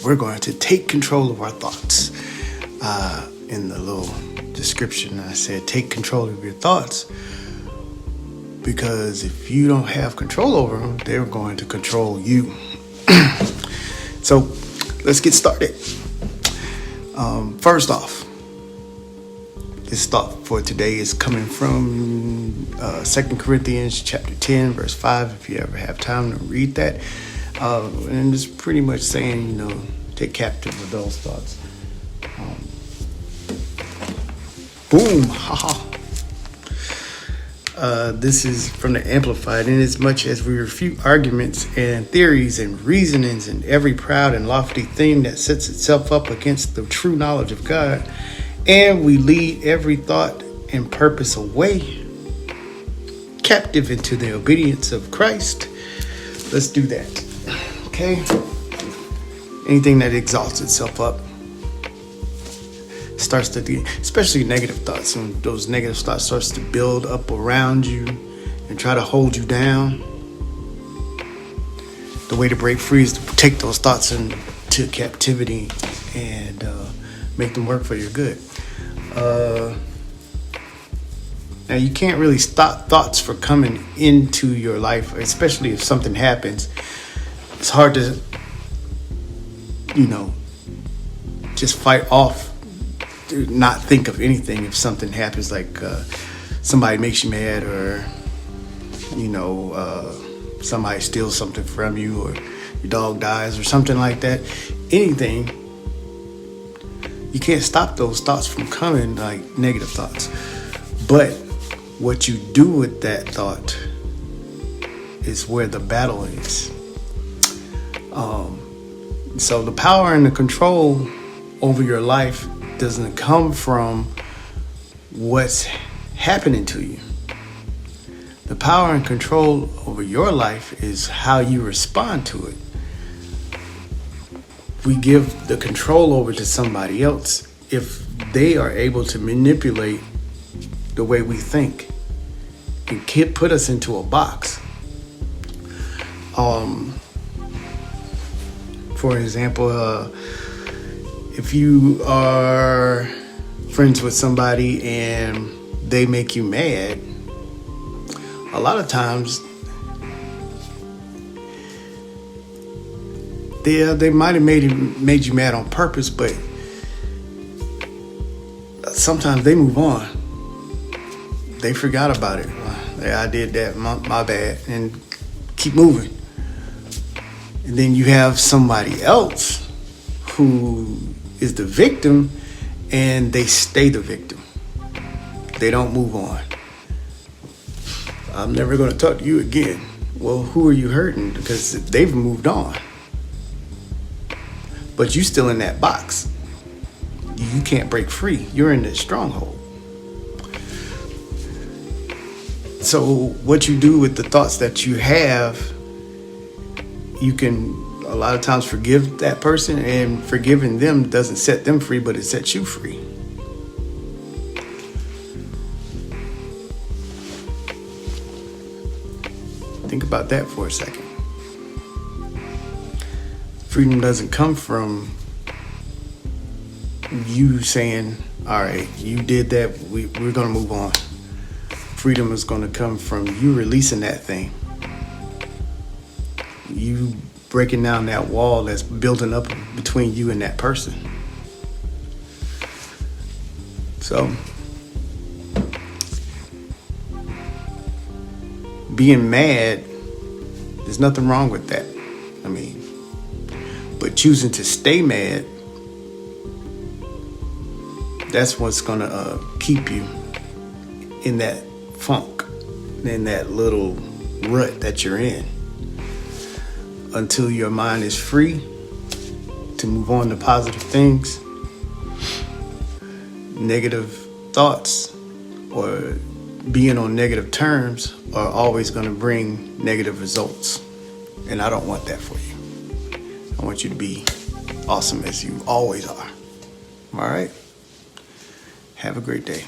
we're going to take control of our thoughts. In the little description, I said, take control of your thoughts, because if you don't have control over them, they're going to control you. So let's get started. First off, this thought for today is coming from 2 Corinthians chapter 10, verse 5, if you ever have time to read that. And it's pretty much saying, take captive of those thoughts. Boom, haha. This is from the Amplified. Inasmuch as we refute arguments and theories and reasonings and every proud and lofty thing that sets itself up against the true knowledge of God, and we lead every thought and purpose away captive into the obedience of Christ. Let's do that. Okay? Anything that exalts itself up starts to, especially negative thoughts, when those negative thoughts starts to build up around you and try to hold you down. The way to break free is to take those thoughts into captivity and make them work for your good. Now, you can't really stop thoughts from coming into your life, especially if something happens. It's hard to, just fight off, to not think of anything if something happens, like somebody makes you mad, or, somebody steals something from you, or your dog dies, or something like that. Anything. You can't stop those thoughts from coming, like negative thoughts. But what you do with that thought is where the battle is. So the power and the control over your life doesn't come from what's happening to you. The power and control over your life is how you respond to it. We give the control over to somebody else if they are able to manipulate the way we think and put us into a box. For example, if you are friends with somebody and they make you mad, a lot of times they might have made you mad on purpose, but sometimes they move on. They forgot about it. Yeah, I did that, my bad, and keep moving. And then you have somebody else who is the victim, and they stay the victim. They don't move on. I'm never going to talk to you again. Well, who are you hurting? Because they've moved on. But you still in that box. You can't break free. You're in that stronghold. So what you do with the thoughts that you have, you can a lot of times forgive that person, and forgiving them doesn't set them free, but it sets you free. Think about that for a second. Freedom doesn't come from you saying, all right, you did that, we're going to move on. Freedom is going to come from you releasing that thing. You breaking down that wall that's building up between you and that person. So, being mad, there's nothing wrong with that. But choosing to stay mad, that's what's going to keep you in that funk, in that little rut that you're in, until your mind is free to move on to positive things. Negative thoughts or being on negative terms are always going to bring negative results. And I don't want that for you. I want you to be awesome as you always are. All right? Have a great day.